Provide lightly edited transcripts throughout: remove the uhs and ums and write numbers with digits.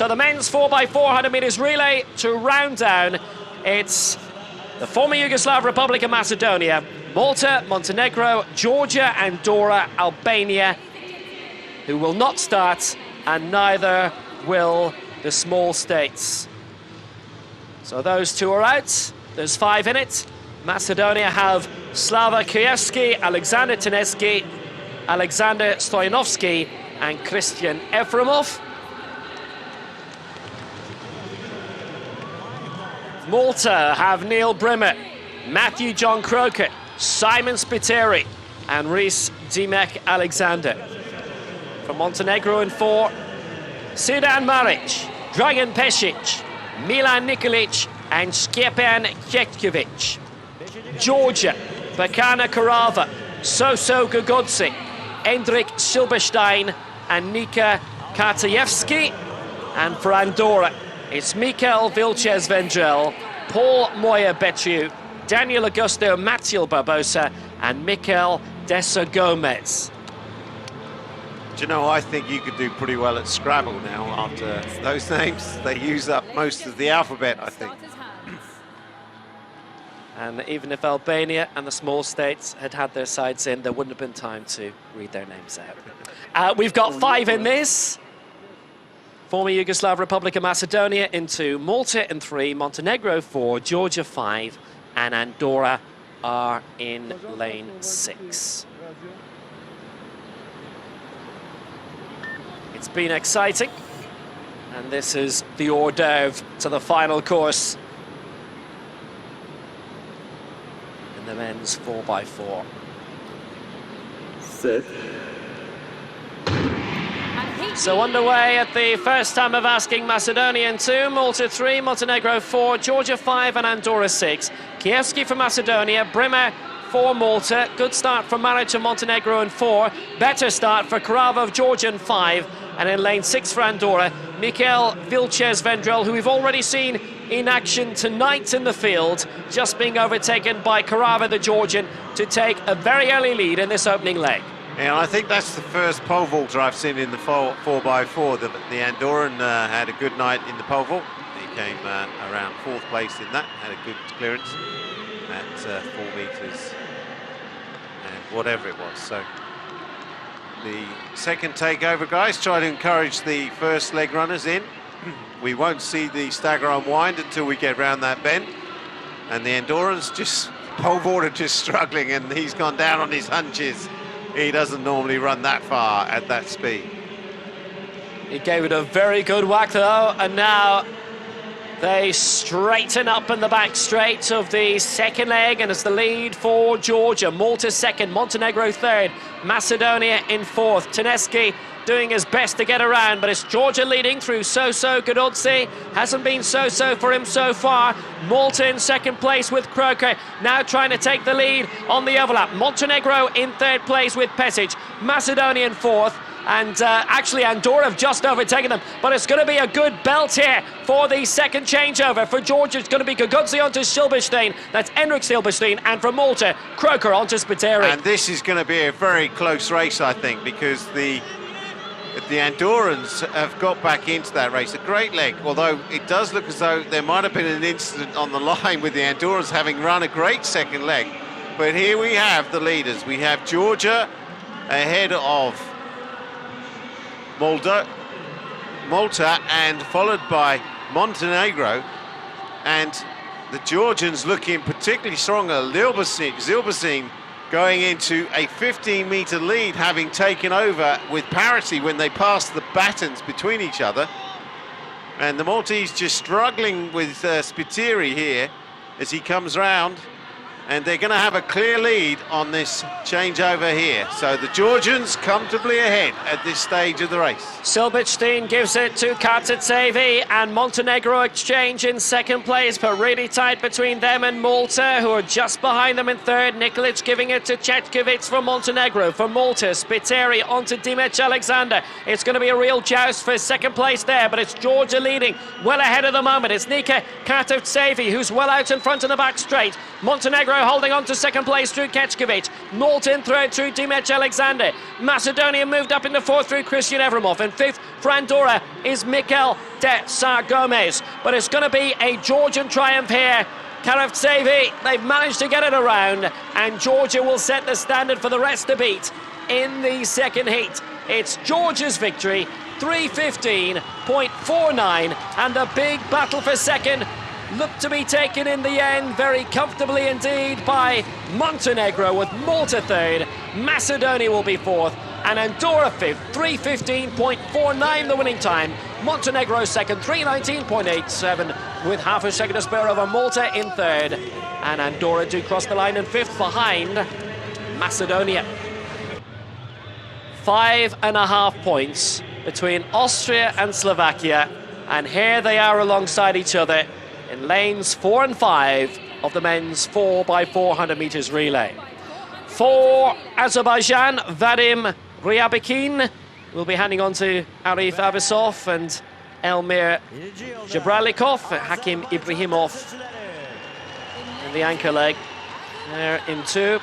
So the men's 4x400 meters relay to round down. It's the former Yugoslav Republic of Macedonia, Malta, Montenegro, Georgia, Andorra, Albania, who will not start, and neither will the small states. So those two are out. There's 5 in it. Macedonia have Slava Kujevski, Alexander Teneski, Alexander Stoyanovski, and Christian Efremov. Malta have Neil Brimmer, Matthew John Croker, Simon Spiteri, and Rhys Dimek Alexander. From Montenegro in 4, Sudan Maric, Dragan Pesic, Milan Nikolic, and Stjepan Cetkovic. Georgia, Bakana Karava, Soso Gagodzi, Endrik Silberstein, and Nika Kartajevski. And for Andorra, it's Mikael Vilches Vendrell, Paul Moya Betriu, Daniel Augusto Matiel Barbosa, and Mikel Dessa Gomez. Do you know, I think you could do pretty well at Scrabble now after those names. They use up most of the alphabet, I think. And even if Albania and the small states had had their sides in, there wouldn't have been time to read their names out. We've got 5 in this. Former Yugoslav Republic of Macedonia into Malta in 3, Montenegro 4, Georgia 5, and Andorra are in lane 6. It's been exciting, and this is the hors d'oeuvre to the final course in the men's 4x4. Set. So underway at the first time of asking. Macedonia in 2, Malta 3, Montenegro 4, Georgia 5, and Andorra 6. Kievski for Macedonia, Brimmer for Malta. Good start for Maric of Montenegro in 4. Better start for Karava of Georgia in 5. And in lane 6 for Andorra, Mikael Vilches Vendrell, who we've already seen in action tonight in the field, just being overtaken by Karava, the Georgian, to take a very early lead in this opening leg. Yeah, I think that's the first pole vaulter I've seen in the 4x4. The Andorran had a good night in the pole vault. He came around 4th place in that, had a good clearance at 4 meters and whatever it was. So the second takeover, guys, try to encourage the first leg runners in. We won't see the stagger unwind until we get round that bend. And the Andorran's just, pole vaulter just struggling, and he's gone down on his hunches. He doesn't normally run that far at that speed. He gave it a very good whack though, and now they straighten up in the back straight of the second leg, and it's the lead for Georgia. Malta 2nd, Montenegro 3rd, Macedonia in 4th. Teneski doing his best to get around, but it's Georgia leading through Soso Gudodzi. Hasn't been so-so for him so far. Malta in 2nd place with Croker, now trying to take the lead on the overlap. Montenegro in 3rd place with Pesic. Macedonia in 4th. And actually Andorra have just overtaken them, but it's going to be a good belt here for the second changeover. For Georgia, it's going to be Gagodzi onto Silberstein, that's Endrik Silberstein, and from Malta, Croker onto Spiteri. And this is going to be a very close race, I think, because the Andorrans have got back into that race. A great leg, although it does look as though there might have been an incident on the line with the Andorrans having run a great second leg. But here we have the leaders. We have Georgia ahead of Malta, and followed by Montenegro, and the Georgians looking particularly stronger. Zilberstein going into a 15-meter lead, having taken over with parity when they passed the batons between each other. And the Maltese just struggling with Spiteri here as he comes round, and they're going to have a clear lead on this changeover here. So the Georgians comfortably ahead at this stage of the race. Silberstein gives it to Kartajevski, and Montenegro exchange in 2nd place, but really tight between them and Malta, who are just behind them in 3rd. Nikolic giving it to Cetkovic from Montenegro. For Malta, Spiteri onto Dimek Alexander. It's going to be a real joust for 2nd place there, but it's Georgia leading well ahead at the moment. It's Nika Kartajevski who's well out in front in the back straight. Montenegro Montenegro holding on to second place through Keckovic. Malta in third through Dimech Alexander. Macedonia moved up into fourth through Christian Evrimov. And fifth for Andorra is Mikel de Sa Gomez. But it's going to be a Georgian triumph here. Karavtsevi, they've managed to get it around, and Georgia will set the standard for the rest to beat in the second heat. It's Georgia's victory, 3:15.49, and the big battle for second looked to be taken in the end very comfortably indeed by Montenegro, with Malta third, Macedonia will be fourth, and Andorra fifth, 3:15.49 the winning time. Montenegro second, 3:19.87, with half a second to spare over Malta in third, and Andorra do cross the line in fifth behind Macedonia. 5.5 points between Austria and Slovakia, and here they are alongside each other in lanes 4 and 5 of the men's 4x400 meters relay. For Azerbaijan, Vadim Ryabikin will be handing on to Arif Abisov and Elmir Jabralikov. Hakim Ibrahimov in the anchor leg. They're in two.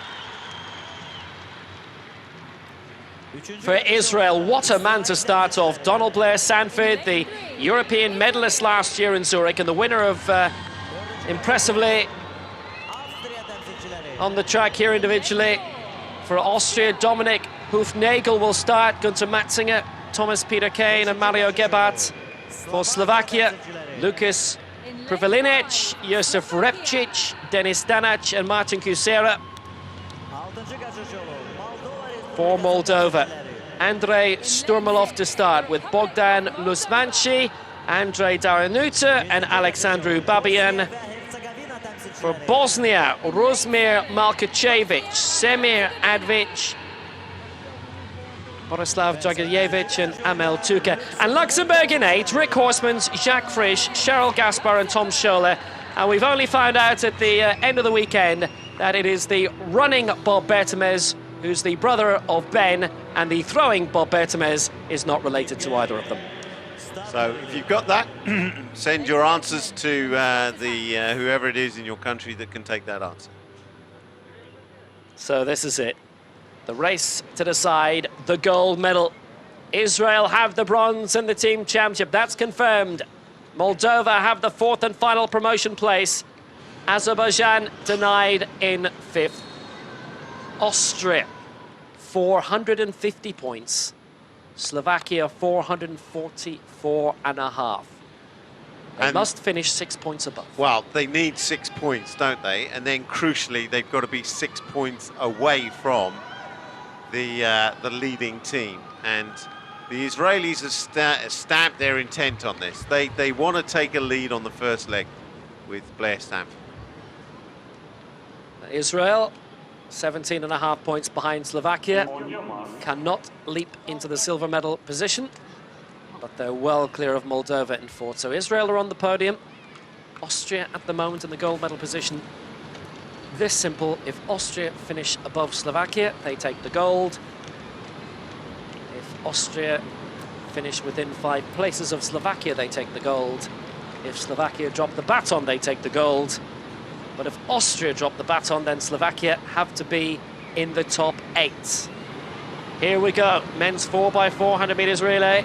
For Israel, what a man to start off. Donald Blair Sanford, the European medalist last year in Zurich and the winner of, impressively, on the track here individually. For Austria, Dominik Hufnagel will start, Gunther Matzinger, Thomas Peter Kane and Mario Gebhardt. For Slovakia, Lukas Privilinic, Josef Repčić, Denis Danac and Martin Kusera. For Moldova, Andrei Sturmalov to start, with Bogdan Lusmanci, Andrei Daranuta and Alexandru Babian. For Bosnia, Rozmir Malkacevic, Semir Advic, Borislav Dragijevic and Amel Tuka. And Luxembourg in 8, Rick Horsemans, Jacques Frisch, Cheryl Gaspar and Tom Scholler. And we've only found out at the end of the weekend that it is the running Bob Bertemez who's the brother of Ben, and the throwing Bob Bertemez is not related to either of them. So if you've got that, send your answers to whoever it is in your country that can take that answer. So this is it. The race to decide the gold medal. Israel have the bronze in the team championship. That's confirmed. Moldova have the fourth and final promotion place. Azerbaijan denied in fifth. Austria, 450 points. Slovakia, 444.5. They must finish 6 points above. Well, they need 6 points, don't they? And then, crucially, they've got to be 6 points away from the leading team. And the Israelis have stamped their intent on this. They want to take a lead on the first leg with Blair Stanford. Israel, 17.5 points behind Slovakia, cannot leap into the silver medal position, but they're well clear of Moldova in fourth. So Israel are on the podium. Austria at the moment in the gold medal position. This simple: if Austria finish above Slovakia, they take the gold. If Austria finish within 5 places of Slovakia, they take the gold. If Slovakia drop the baton, they take the gold. But if Austria drop the baton, then Slovakia have to be in the top 8. Here we go, men's 4x400 meters relay.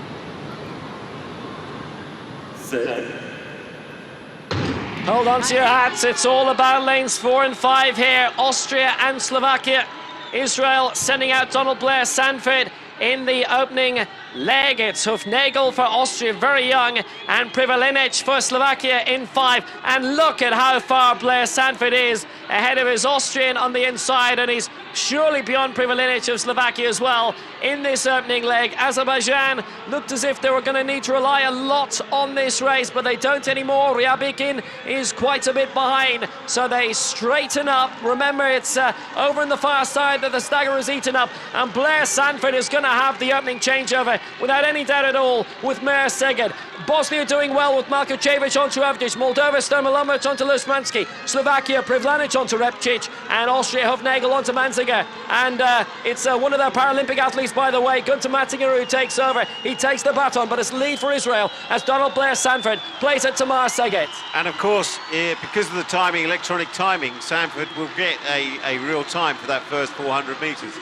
Hold on to your hats, it's all about lanes 4 and 5 here. Austria and Slovakia. Israel sending out Donald Blair Sanford in the opening leg. It's Hufnagel for Austria, very young, and Privilinic for Slovakia in 5. And look at how far Blair Sanford is ahead of his Austrian on the inside, and he's surely beyond Privilinic of Slovakia as well in this opening leg. Azerbaijan looked as if they were going to need to rely a lot on this race, but they don't anymore. Ryabikin is quite a bit behind, so they straighten up. Remember, it's over on the far side that the stagger is eaten up, and Blair Sanford is going to have the opening changeover. without any doubt at all, with Mir Seged. Bosnia doing well with Malkocevic onto Avdic, Moldova Sturmalovic onto Lusmanski, Slovakia Privlanic onto Repčić, and Austria Hofnagel onto Manziger. And it's one of their Paralympic athletes, by the way, Gunter Mattinger, who takes over. He takes the baton, but it's lead for Israel as Donald Blair Sanford plays it to Mir Seged. And of course, because of the timing, electronic timing, Sanford will get a real time for that first 400 metres.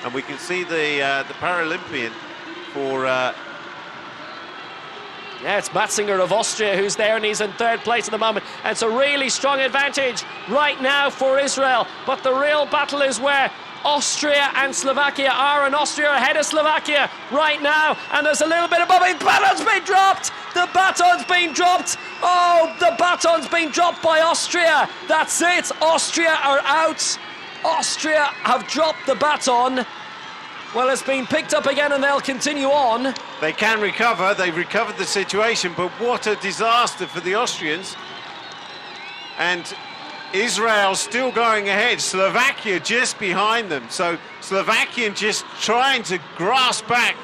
And we can see the Paralympian for... Yeah, it's Matzinger of Austria who's there, and he's in third place at the moment. And it's a really strong advantage right now for Israel. But the real battle is where Austria and Slovakia are, and Austria ahead of Slovakia right now. And there's a little bit of bobbing. The baton's been dropped! The baton's been dropped! Oh, the baton's been dropped by Austria. That's it. Austria are out. Austria have dropped the baton. Well, it's been picked up again and they'll continue on. They can recover, they've recovered the situation, but what a disaster for the Austrians. And Israel still going ahead, Slovakia just behind them. So Slovakian just trying to grasp back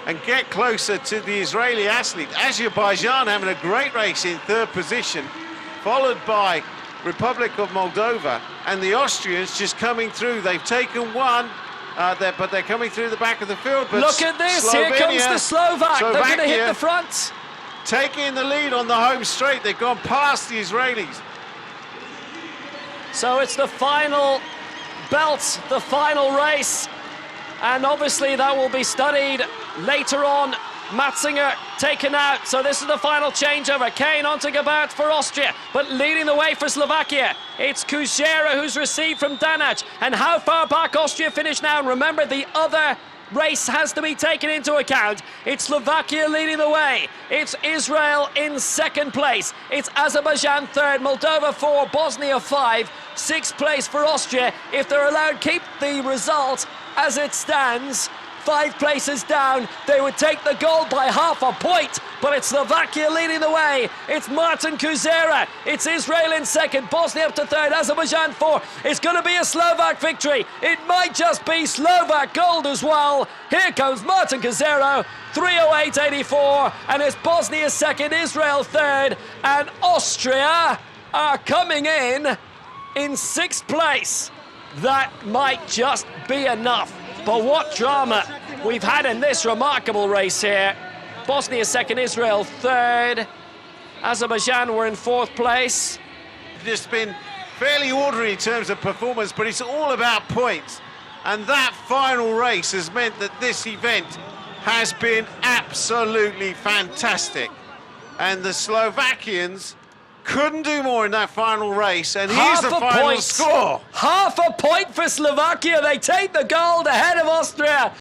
and get closer to the Israeli athlete. Azerbaijan having a great race in third position, followed by Republic of Moldova, and the Austrians just coming through. They've taken one. But they're coming through the back of the field. But look at this, here comes the Slovak. They're going to hit the front. Taking the lead on the home straight. They've gone past the Israelis. So it's the final belt, the final race. And obviously that will be studied later on. Matzinger taken out, so this is the final changeover. Kane onto Gabart for Austria, but leading the way for Slovakia, it's Kuzera who's received from Danac. And how far back Austria finish now? And remember, the other race has to be taken into account. It's Slovakia leading the way. It's Israel in second place. It's Azerbaijan third, Moldova 4, Bosnia 5, sixth place for Austria. If they're allowed keep the result as it stands, 5 places down, they would take the gold by half a point, but it's Slovakia leading the way. It's Martin Kuzera. It's Israel in second, Bosnia up to third, Azerbaijan 4. It's going to be a Slovak victory. It might just be Slovak gold as well. Here comes Martin Kuzera, 3:08.84, and it's Bosnia second, Israel third, and Austria are coming in sixth place. That might just be enough. But what drama we've had in this remarkable race here. Bosnia second, Israel third. Azerbaijan were in fourth place. Just been fairly ordinary in terms of performance, but it's all about points. And that final race has meant that this event has been absolutely fantastic. And the Slovakians couldn't do more in that final race, and here's the final score. Half a point for Slovakia. They take the gold ahead of Austria.